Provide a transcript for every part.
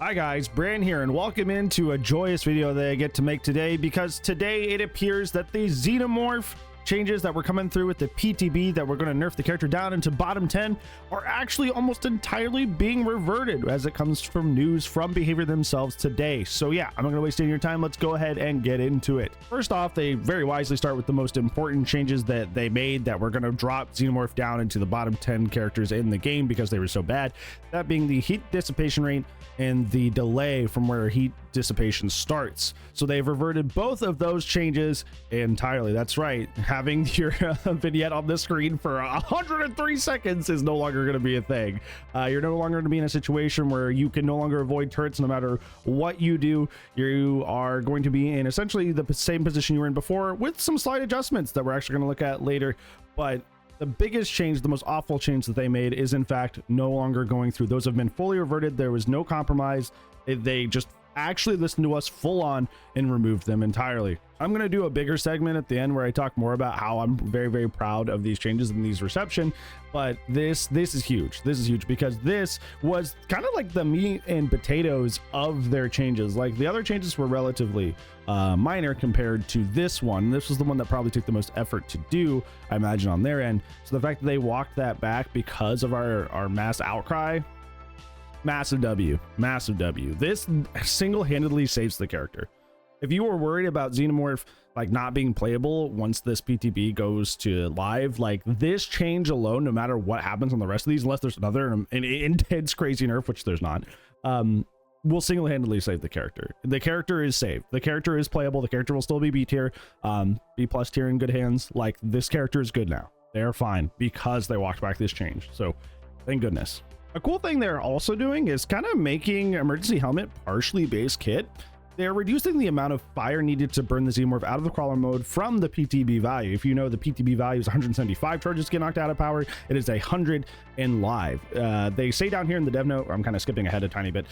Hi guys, Bran here, and welcome into a joyous video that I get to make today, because today it appears that the XENOMORPH changes that were coming through with the PTB that we're going to nerf the character down into bottom 10 are actually almost entirely being reverted, as it comes from news from Behavior themselves today. So yeah, I'm not going to waste any of your time. Let's go ahead and get into it. First off, they very wisely start with the most important changes that they made that we're going to drop XENOMORPH down into the bottom 10 characters in the game because they were so bad. That being the heat dissipation rate and the delay from where heat dissipation starts. So they've reverted both of those changes entirely. That's right, having your vignette on the screen for 103 seconds is no longer going to be a thing. You're no longer going to be in a situation where you can no longer avoid turrets no matter what you do. You are going to be in essentially the same position you were in before, with some slight adjustments that we're actually going to look at later. But the biggest change, the most awful change that they made, is in fact no longer going through. Those have been fully reverted. There was no compromise. They just actually listened to us full on and removed them entirely. I'm going to do a bigger segment at the end where I talk more about how I'm very, very proud of these changes and these reception. But this is huge. This is huge because this was kind of like the meat and potatoes of their changes. Like, the other changes were relatively minor compared to this one. This was the one that probably took the most effort to do, I imagine, on their end. So the fact that they walked that back because of our mass outcry, massive W, massive W. This single-handedly saves the character. If you were worried about XENOMORPH like not being playable once this PTB goes to live, like, this change alone, no matter what happens on the rest of these, unless there's another an intense crazy nerf, which there's not, will single-handedly save the character. The character is saved. The character is playable. The character will still be B tier, B plus tier in good hands. Like, this character is good now. They're fine because they walked back this change. So thank goodness. A cool thing they're also doing is kind of making emergency helmet partially base kit. They're reducing the amount of fire needed to burn the XENOMORPH out of the crawler mode from the PTB value. If you know, the PTB value is 175 charges get knocked out of power. It is 100 in live. They say down here in the dev note, I'm kind of skipping ahead a tiny bit,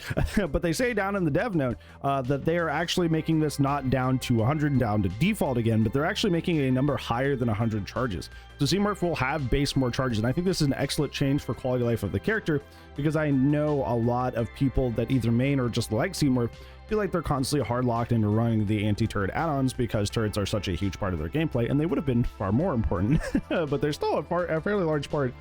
but they say down in the dev note that they are actually making this not down to 100 and down to default again, but they're actually making a number higher than 100 charges. So XENOMORPH will have base more charges, and I think this is an excellent change for quality of life of the character, because I know a lot of people that either main or just like XENOMORPH feel like they're constantly hard locked into running the anti-turret add-ons because turrets are such a huge part of their gameplay, and they would have been far more important, but they're still a fairly large part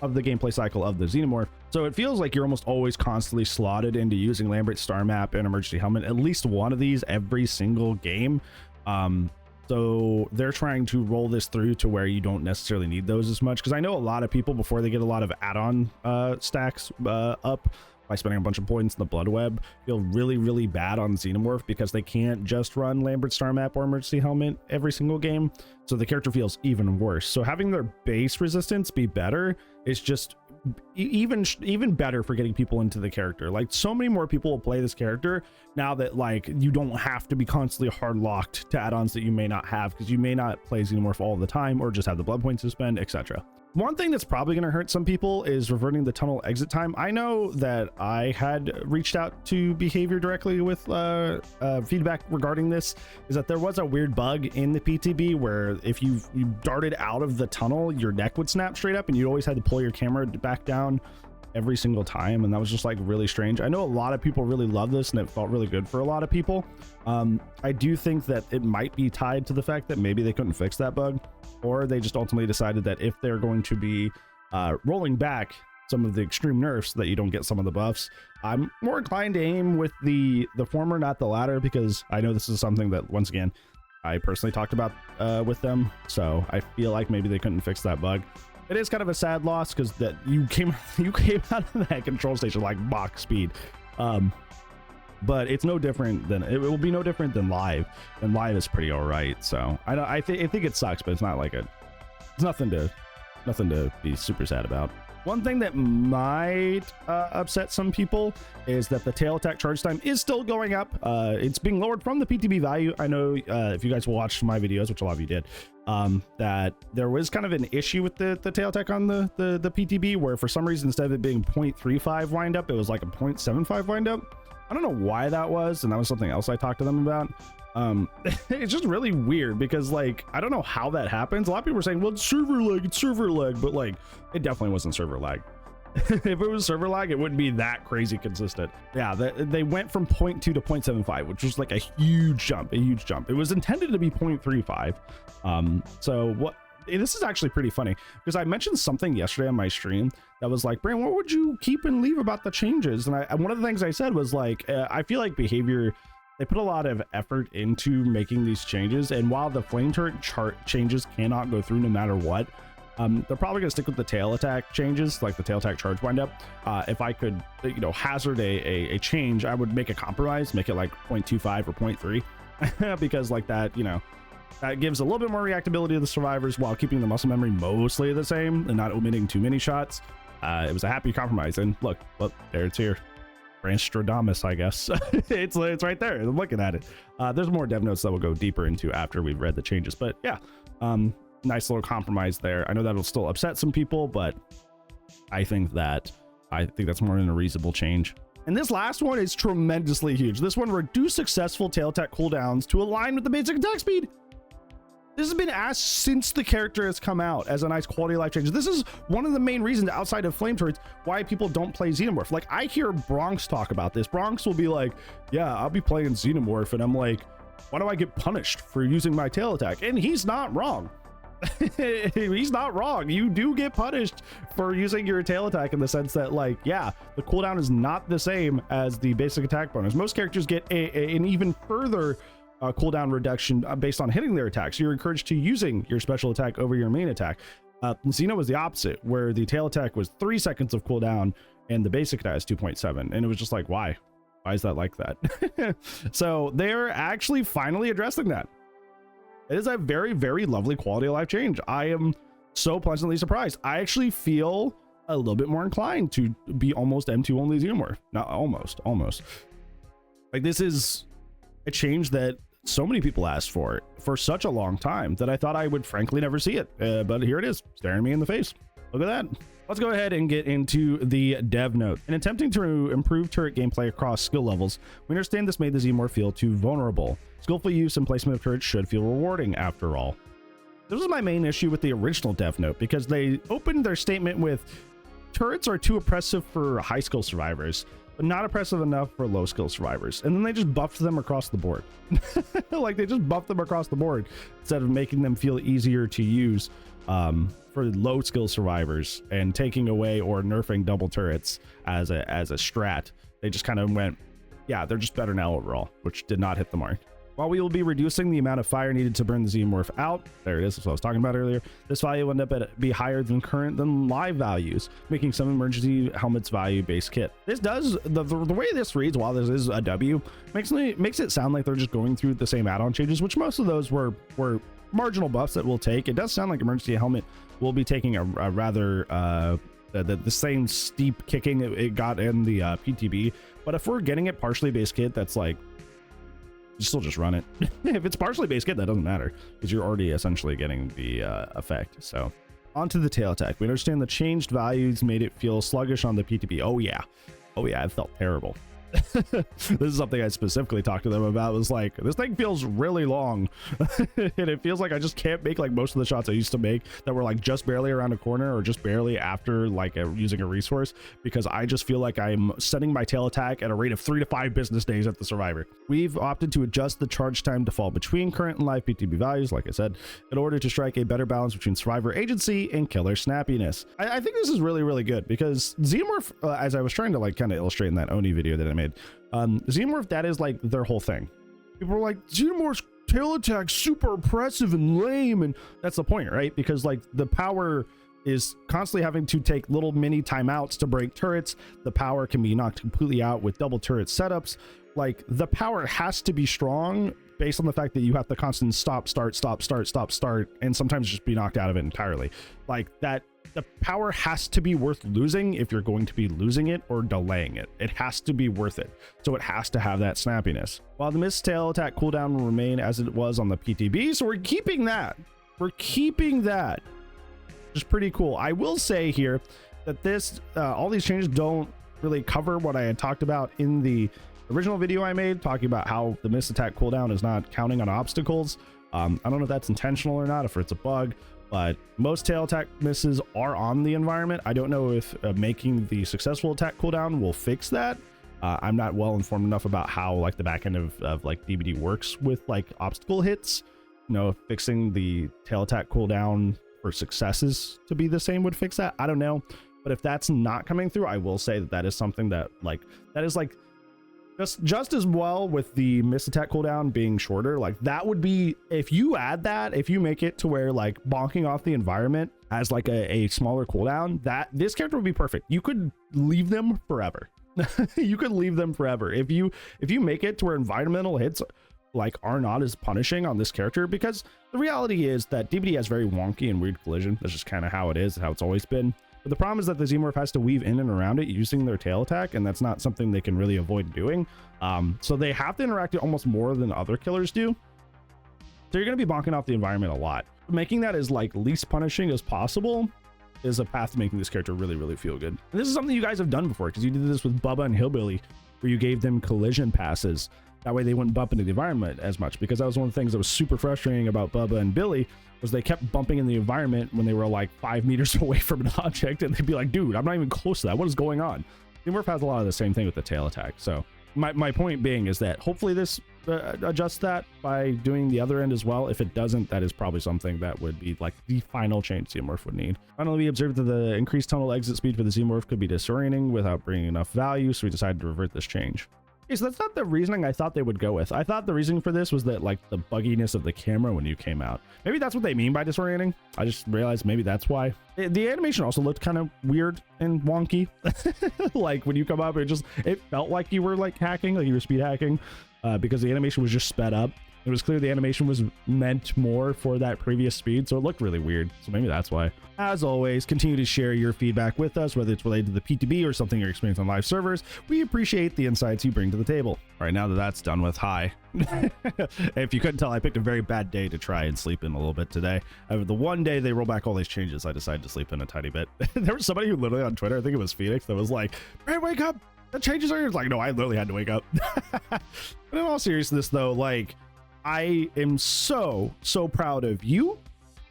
of the gameplay cycle of the XENOMORPH. So it feels like you're almost always constantly slotted into using Lambert, Star Map, and Emergency Helmet, at least one of these every single game. So they're trying to roll this through to where you don't necessarily need those as much, because I know a lot of people, before they get a lot of add-on stacks up by spending a bunch of points in the Blood Web, feel really, really bad on XENOMORPH because they can't just run Lambert, Star Map, or Emergency Helmet every single game. So the character feels even worse. So having their base resistance be better is just even better for getting people into the character. Like, so many more people will play this character now that, like, you don't have to be constantly hard locked to add-ons that you may not have, because you may not play XENOMORPH all the time or just have the blood points to spend, etc. One thing that's probably going to hurt some people is reverting the tunnel exit time. I know that I had reached out to Behavior directly with feedback regarding this, is that there was a weird bug in the PTB where if you darted out of the tunnel, your neck would snap straight up and you always had to pull your camera back down every single time, and that was just like really strange. I know a lot of people really love this and it felt really good for a lot of people. I do think that it might be tied to the fact that maybe they couldn't fix that bug, or they just ultimately decided that if they're going to be rolling back some of the extreme nerfs, that you don't get some of the buffs. I'm more inclined to aim with the former, not the latter, because I know this is something that, once again, I personally talked about with them, so I feel like maybe they couldn't fix that bug. It is kind of a sad loss because that you came out of that control station like Mach speed, but it's no different than, it will be no different than live, and live is pretty all right. So I think it sucks, but it's not like it's nothing to be super sad about. One thing that might upset some people is that the tail attack charge time is still going up. It's being lowered from the PTB value. I know if you guys will watch my videos, which a lot of you did, that there was kind of an issue with the tail attack on the PTB, where for some reason, instead of it being 0.35 wind up, it was like a 0.75 wind up. I don't know why that was, and that was something else I talked to them about. It's just really weird because, like, I don't know how that happens. A lot of people are saying, well, it's server lag, but like, it definitely wasn't server lag. If it was server lag, it wouldn't be that crazy consistent. Yeah, they went from 0.2 to 0.75, which was like a huge jump, It was intended to be 0.35. So what, this is actually pretty funny because I mentioned something yesterday on my stream that was like, Brand, what would you keep and leave about the changes? And one of the things I said was like, I feel like behavior, they put a lot of effort into making these changes. And while the flame turret chart changes cannot go through no matter what, they're probably gonna stick with the tail attack changes, like the tail attack charge wind up. If I could, hazard a change, I would make a compromise, make it like 0.25 or 0.3, because like that, that gives a little bit more reactability to the survivors while keeping the muscle memory mostly the same and not omitting too many shots. It was a happy compromise, and look, there it's here. Branstradamus, I guess. it's right there. I'm looking at it. There's more dev notes that we'll go deeper into after we've read the changes, but yeah. Nice little compromise there. I know that'll still upset some people, but I think that's more than a reasonable change. And this last one is tremendously huge. This one, reduce successful tail attack cooldowns to align with the basic attack speed. This has been asked since the character has come out as a nice quality of life change. This is one of the main reasons outside of flame turrets why people don't play Xenomorph. Like, I hear Bronx talk about this. Bronx will be like, yeah, I'll be playing Xenomorph, and I'm like, why do I get punished for using my tail attack? And he's not wrong. He's not wrong. You do get punished for using your tail attack in the sense that, like, yeah, the cooldown is not the same as the basic attack bonus. Most characters get an even further cooldown reduction based on hitting their attacks. You're encouraged to using your special attack over your main attack. Xeno was the opposite, where the tail attack was 3 seconds of cooldown and the basic attack is 2.7, and it was just like, why is that like that? So they're actually finally addressing that. It is a very, very lovely quality of life change. I am so pleasantly surprised. I actually feel a little bit more inclined to be almost M2 only Xenomorph. Not almost. Like, this is a change that so many people asked for such a long time that I thought I would frankly never see it. But here it is, staring me in the face. Look at that. Let's go ahead and get into the dev note. In attempting to improve turret gameplay across skill levels, we understand this made the Xenomorph feel too vulnerable. Skillful use and placement of turrets should feel rewarding after all. This was my main issue with the original dev note, because they opened their statement with, turrets are too oppressive for high skill survivors, but not oppressive enough for low skill survivors. And then they just buffed them across the board. Like, they just buffed them across the board instead of making them feel easier to use for low skill survivors and taking away or nerfing double turrets as a strat. They just kind of went, yeah, they're just better now overall, which did not hit the mark. While we will be reducing the amount of fire needed to burn the Xenomorph out, there it is, that's what I was talking about earlier, this value will end up at be higher than live values, making some emergency helmets value base kit. This does, the way this reads, while this is a W, makes it sound like they're just going through the same add-on changes, which most of those were marginal buffs that we'll take. It does sound like emergency helmet will be taking a rather the same steep kicking it got in the PTB, but if we're getting it partially base kit, that's like, you still just run it. If it's partially base kit, that doesn't matter because you're already essentially getting the effect. So onto the tail attack. We understand the changed values made it feel sluggish on the PTB. Oh yeah, it felt terrible. This is something I specifically talked to them about. It was like, this thing feels really long and it feels like I just can't make like most of the shots I used to make that were like just barely around a corner or just barely after like using a resource, because I just feel like I'm sending my tail attack at a rate of 3 to 5 business days at the survivor. We've opted to adjust the charge time to fall between current and live PTB values, like I said, in order to strike a better balance between survivor agency and killer snappiness. I think this is really, really good because Xenomorph, as I was trying to like kind of illustrate in that Oni video that I made, Xenomorph, that is like their whole thing. People are like, Xenomorph's tail attack super oppressive and lame, and that's the point, right? Because like the power is constantly having to take little mini timeouts to break turrets. The power can be knocked completely out with double turret setups. Like, the power has to be strong based on the fact that you have to constant stop, start, and sometimes just be knocked out of it entirely. Like that, the power has to be worth losing if you're going to be losing it or delaying it. It has to be worth it. So it has to have that snappiness. While the missed tail attack cooldown will remain as it was on the PTB, so we're keeping that. Just pretty cool. I will say here that this, all these changes don't really cover what I had talked about in the original video I made, talking about how the missed attack cooldown is not counting on obstacles. I don't know if that's intentional or not, if it's a bug. but most tail attack misses are on the environment. I don't know if making the successful attack cooldown will fix that. I'm not well informed enough about how like the back end of like DBD works with like obstacle hits. You know, fixing the tail attack cooldown for successes to be the same would fix that. I don't know, but if that's not coming through, I will say that that is something that is just as well with the miss attack cooldown being shorter. Like that would be, if you add that, if you make it to where like bonking off the environment as like a smaller cooldown, that this character would be perfect. You could leave them forever. You could leave them forever if you make it to where environmental hits like are not as punishing on this character, because the reality is that DBD has very wonky and weird collision. That's just kind of how it is, how it's always been. But the problem is that the Xenomorph has to weave in and around it using their tail attack, and that's not something they can really avoid doing. So they have to interact it almost more than other killers do. So you're going to be bonking off the environment a lot. Making that as like least punishing as possible is a path to making this character really, really feel good. And this is something you guys have done before, because you did this with Bubba and Hillbilly, where you gave them collision passes. That way they wouldn't bump into the environment as much, because that was one of the things that was super frustrating about Bubba and Billy, was they kept bumping in the environment when they were like 5 meters away from an object, and they'd be like, dude, I'm not even close to that. What is going on? Xenomorph has a lot of the same thing with the tail attack. So my point being is that hopefully this adjusts that by doing the other end as well. If it doesn't, that is probably something that would be like the final change Xenomorph would need. Finally, we observed that the increased tunnel exit speed for the Xenomorph could be disorienting without bringing enough value, so we decided to revert this change. Okay, so that's not the reasoning I thought they would go with. I thought the reasoning for this was that like the bugginess of the camera when you came out. Maybe that's what they mean by disorienting. I just realized maybe that's why. The animation also looked kind of weird and wonky. Like when you come up, it felt like you were like hacking, like you were speed hacking, because the animation was just sped up. It was clear the animation was meant more for that previous speed, so it looked really weird. So maybe that's why. As always, continue to share your feedback with us, whether it's related to the PTB or something you're experiencing on live servers. We appreciate the insights you bring to the table. All right, now that that's done with, hi. If you couldn't tell, I picked a very bad day to try and sleep in a little bit today. The one day they roll back all these changes, I decided to sleep in a tiny bit. There was somebody who literally on Twitter, I think it was Phoenix, that was like, hey, wake up, the changes are here. It's like, no, I literally had to wake up. But in all seriousness though, like, I am so proud of you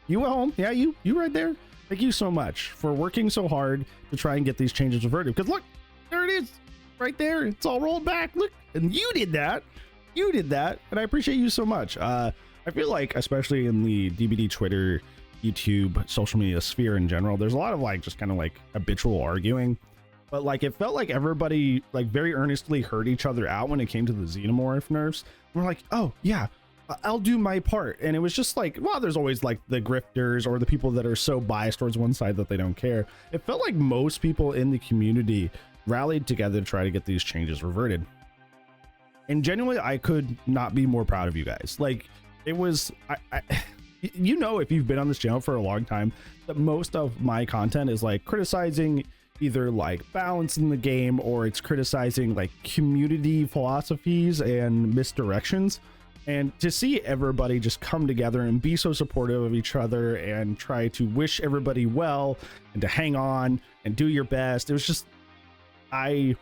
at home. Yeah, you right there. Thank you so much for working so hard to try and get these changes reverted, because look, there it is right there. It's all rolled back. Look, and you did that, and I appreciate you so much. I feel like, especially in the DBD Twitter, YouTube, social media sphere in general, there's a lot of like just kind of like habitual arguing, but like it felt like everybody like very earnestly heard each other out when it came to the Xenomorph nerfs. We're like, oh yeah, I'll do my part. And it was just like, well, there's always like the grifters or the people that are so biased towards one side that they don't care. It felt like most people in the community rallied together to try to get these changes reverted. And genuinely, I could not be more proud of you guys. Like, it was, you know, if you've been on this channel for a long time, that most of my content is like criticizing either like balance in the game, or it's criticizing like community philosophies and misdirections. And to see everybody just come together and be so supportive of each other and try to wish everybody well and to hang on and do your best, it was just, I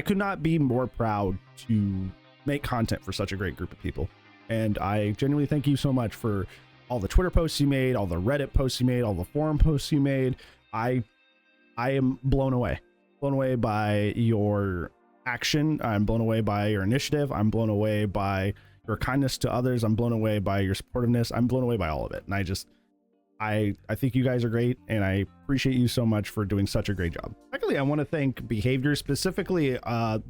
could not be more proud to make content for such a great group of people. And I genuinely thank you so much for all the Twitter posts you made, all the Reddit posts you made, all the forum posts you made. I am blown away by your action. I'm blown away by your initiative. I'm blown away by your kindness to others. I'm blown away by your supportiveness. I'm blown away by all of it. And I think you guys are great, and I appreciate you so much for doing such a great job. Secondly, I want to thank Behavior, specifically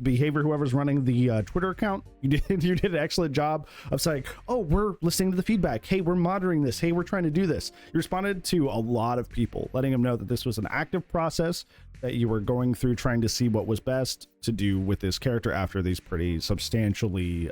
Behavior, whoever's running the Twitter account. You did an excellent job of saying, oh, we're listening to the feedback. Hey, we're monitoring this. Hey, we're trying to do this. You responded to a lot of people, letting them know that this was an active process, that you were going through trying to see what was best to do with this character after these pretty substantially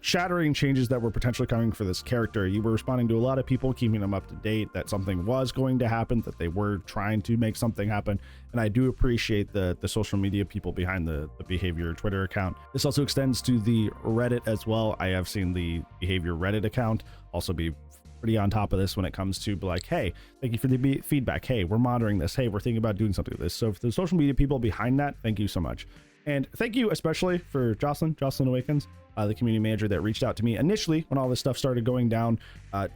shattering changes that were potentially coming for this character. You were responding to a lot of people, keeping them up to date, that something was going to happen, that they were trying to make something happen. And I do appreciate the social media people behind the Behavior Twitter account. This also extends to the Reddit as well. I have seen the Behavior Reddit account also be pretty on top of this when it comes to like, hey, thank you for the feedback. Hey, we're monitoring this. Hey, we're thinking about doing something with this. So for the social media people behind that, thank you so much. And thank you especially for Jocelyn Awakens, the community manager that reached out to me initially when all this stuff started going down.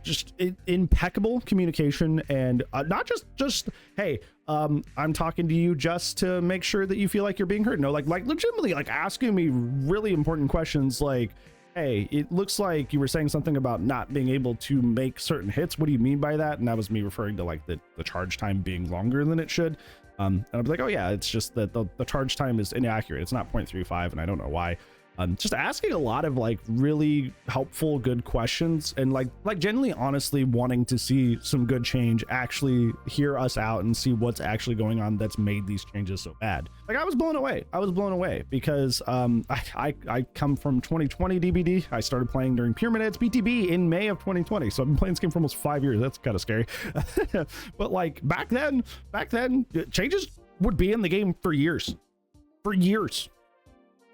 Just impeccable communication, and not just hey, I'm talking to you just to make sure that you feel like you're being heard. No, like legitimately like asking me really important questions like, hey, it looks like you were saying something about not being able to make certain hits. What do you mean by that? And that was me referring to like the charge time being longer than it should. And I'd be like, oh yeah, it's just that the charge time is inaccurate. It's not 0.35, and I don't know why. Just asking a lot of like really helpful, good questions, and like genuinely honestly wanting to see some good change, actually hear us out and see what's actually going on that's made these changes so bad. Like I was blown away because I come from 2020 DBD. I started playing during Pyramid's BTB in May of 2020, so I've been playing this game for almost 5 years. That's kind of scary. But like back then changes would be in the game for years, for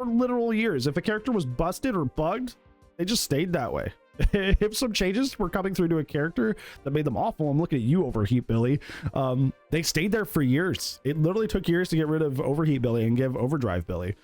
literal years. If a character was busted or bugged, they just stayed that way. If some changes were coming through to a character that made them awful, I'm looking at you, Overheat Billy, they stayed there for years. It literally took years to get rid of Overheat Billy and give Overdrive Billy.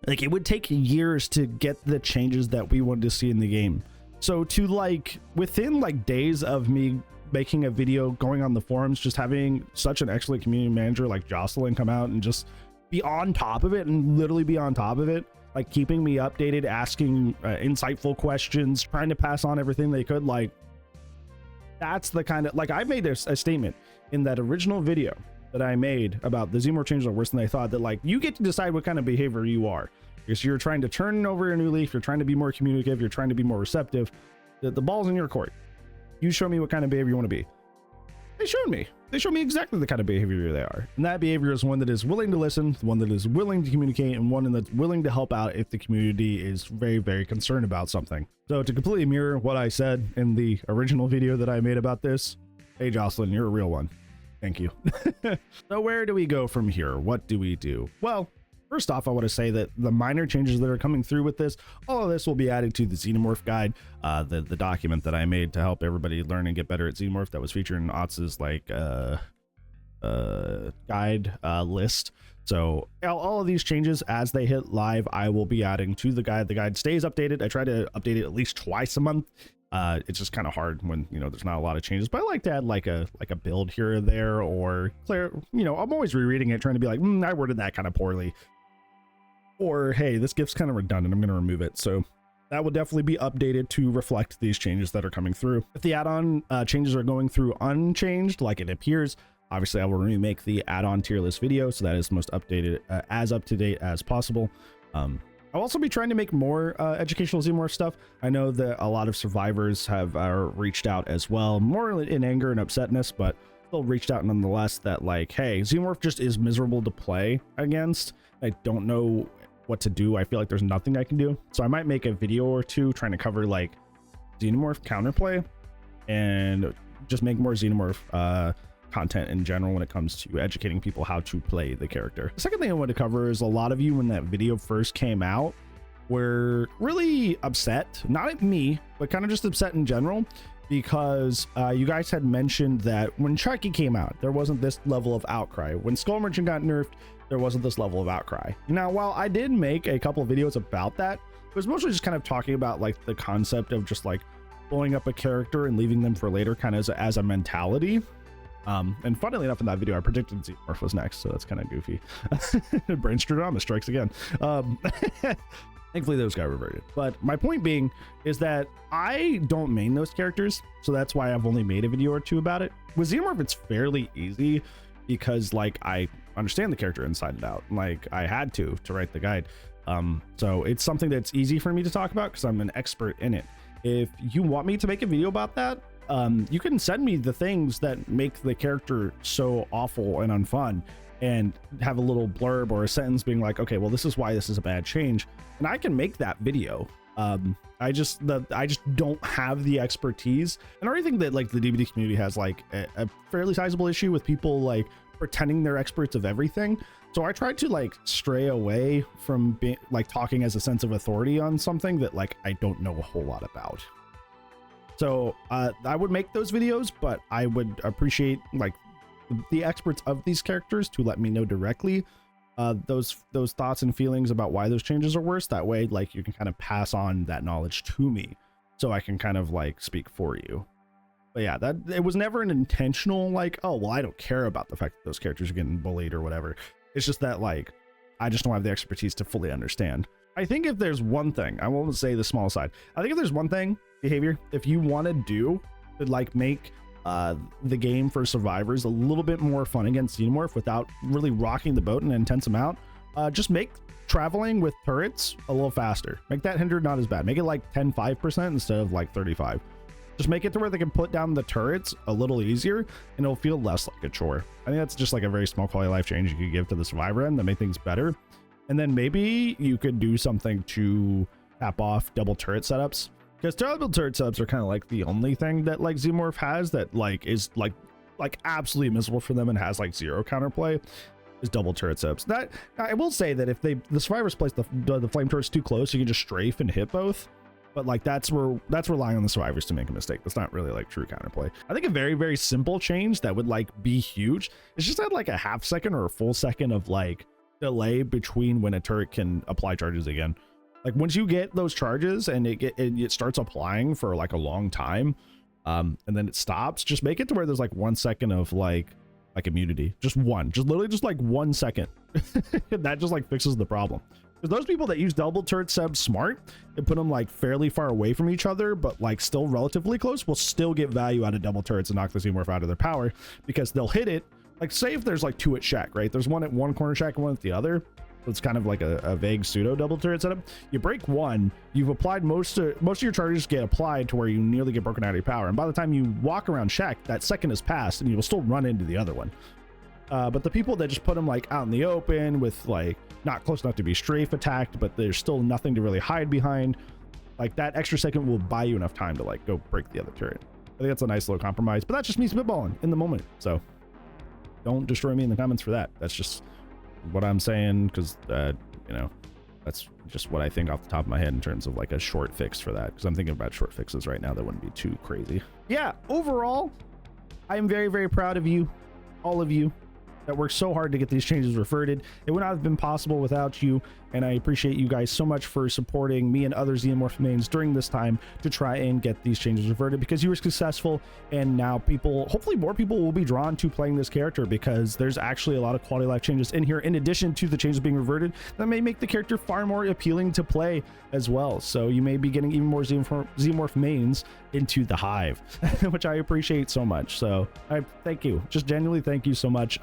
Like it would take years to get the changes that we wanted to see in the game. So to like within like days of me making a video, going on the forums, just having such an excellent community manager like Jocelyn come out and just be on top of it, and literally be on top of it, like keeping me updated, asking insightful questions, trying to pass on everything they could. Like that's the kind of, like I made a statement in that original video that I made about the Xenomorph changes are worse than they thought, that like you get to decide what kind of behavior you are, because you're trying to turn over a new leaf, you're trying to be more communicative, you're trying to be more receptive. The ball's in your court. You show me what kind of behavior you want to be. They showed me exactly the kind of behavior they are, and that behavior is one that is willing to listen, one that is willing to communicate, and one that's willing to help out if the community is very, very concerned about something. So to completely mirror what I said in the original video that I made about this, hey Jocelyn, you're a real one. Thank you. So where do we go from here? What do we do? Well, first off, I want to say that the minor changes that are coming through with this, all of this will be added to the Xenomorph guide, the document that I made to help everybody learn and get better at Xenomorph that was featured in Otz's like guide list. So all of these changes as they hit live, I will be adding to the guide. The guide stays updated. I try to update it at least twice a month. It's just kind of hard when, you know, there's not a lot of changes, but I like to add like a build here or there, or clear, you know, I'm always rereading it, trying to be like, I worded that kind of poorly. Or hey, this gift's kind of redundant, I'm going to remove it. So that will definitely be updated to reflect these changes that are coming through. If the add-on changes are going through unchanged, like it appears, obviously I will remake the add-on tier list video, so that is most updated, as up to date as possible. I'll also be trying to make more educational Xenomorph stuff. I know that a lot of survivors have reached out as well, more in anger and upsetness, but still reached out nonetheless, that like, hey, Xenomorph just is miserable to play against. I don't know what to do. I feel like there's nothing I can do, so I might make a video or two trying to cover like Xenomorph counterplay and just make more Xenomorph content in general when it comes to educating people how to play the character. The second thing I want to cover is a lot of you, when that video first came out, were really upset, not at me, but kind of just upset in general, because you guys had mentioned that when Chucky came out, there wasn't this level of outcry. When Skull Merchant got nerfed, there wasn't this level of outcry. Now, while I did make a couple of videos about that, it was mostly just kind of talking about like the concept of just like blowing up a character and leaving them for later, kind of as a mentality. And funnily enough, in that video, I predicted Xenomorph was next, so that's kind of goofy. Brainstorm strikes again. Thankfully, those got reverted. But my point being is that I don't main those characters, so that's why I've only made a video or two about it. With Xenomorph, it's fairly easy because like I understand the character inside and out. Like I had to write the guide. So it's something that's easy for me to talk about because I'm an expert in it. If you want me to make a video about that, you can send me the things that make the character so awful and unfun, and have a little blurb or a sentence being like, okay, well, this is why this is a bad change, and I can make that video. I just don't have the expertise, and I already think that like the DVD community has like a fairly sizable issue with people like pretending they're experts of everything. So I tried to like stray away from being like talking as a sense of authority on something that like I don't know a whole lot about. So I would make those videos, but I would appreciate like the experts of these characters to let me know directly those thoughts and feelings about why those changes are worse. That way, like, you can kind of pass on that knowledge to me, so I can kind of like speak for you. But yeah, that it was never an intentional like, oh well, I don't care about the fact that those characters are getting bullied or whatever. It's just that like I just don't have the expertise to fully understand. I think if there's one thing, I won't say the small side, I think if there's one thing, behavior, if you want to do to like make the game for survivors a little bit more fun against Xenomorph without really rocking the boat in an intense amount, just make traveling with turrets a little faster. Make that hinder not as bad. Make it like 10-5% instead of like 35. Just make it to where they can put down the turrets a little easier and it'll feel less like a chore. I think that's just like a very small quality of life change you could give to the survivor end that make things better. And then maybe you could do something to tap off double turret setups, because double turret setups are kind of like the only thing that like Xenomorph has that like is like absolutely miserable for them and has like zero counterplay, is double turret setups. That I will say that if the survivors place the flame turrets too close, you can just strafe and hit both. But like that's relying on the survivors to make a mistake. That's not really like true counterplay. I think a very, very simple change that would like be huge is just add like a half second or a full second of like delay between when a turret can apply charges again. Like once you get those charges and it starts applying for like a long time, and then it stops, just make it to where there's like 1 second of like immunity. Just literally just like 1 second. That just like fixes the problem. Because those people that use double turret subs smart and put them like fairly far away from each other, but like still relatively close, will still get value out of double turrets and knock the Xenomorph out of their power, because they'll hit it. Like say if there's like two at shack, right? There's one at one corner shack and one at the other. It's kind of like a vague pseudo double turret setup. You break one, you've applied most of your charges get applied to where you nearly get broken out of your power. And by the time you walk around shack, that second has passed and you will still run into the other one. But the people that just put them like out in the open with like not close enough to be strafe attacked, but there's still nothing to really hide behind, like that extra second will buy you enough time to like go break the other turret. I think that's a nice little compromise, but that's just me spitballing in the moment. So don't destroy me in the comments for that. That's just what I'm saying, because you know, that's just what I think off the top of my head in terms of like a short fix for that, because I'm thinking about short fixes right now that wouldn't be too crazy. Yeah, overall I am very, very proud of you, all of you that worked so hard to get these changes reverted. It would not have been possible without you, and I appreciate you guys so much for supporting me and other Xenomorph mains during this time to try and get these changes reverted, because you were successful, and now people, hopefully more people, will be drawn to playing this character, because there's actually a lot of quality of life changes in here in addition to the changes being reverted that may make the character far more appealing to play as well. So you may be getting even more Xenomorph mains into the hive, which I appreciate so much. So I thank you, just genuinely thank you so much.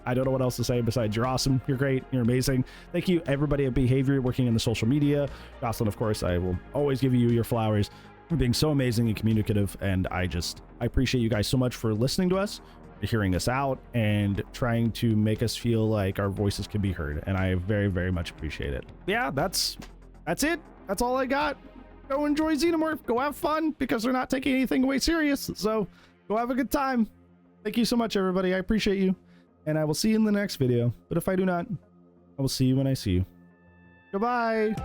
I don't know what else to say besides you're awesome, you're great, you're amazing. Thank you everybody at Behavior working in the social media. Jocelyn, of course, I will always give you your flowers for being so amazing and communicative, and I appreciate you guys so much for listening to us, hearing us out, and trying to make us feel like our voices can be heard, and I very, very much appreciate it. Yeah, that's it. That's all I got. Go enjoy Xenomorph, go have fun, because they're not taking anything away serious, so go have a good time. Thank you so much, everybody. I appreciate you. And I will see you in the next video. But if I do not, I will see you when I see you. Goodbye.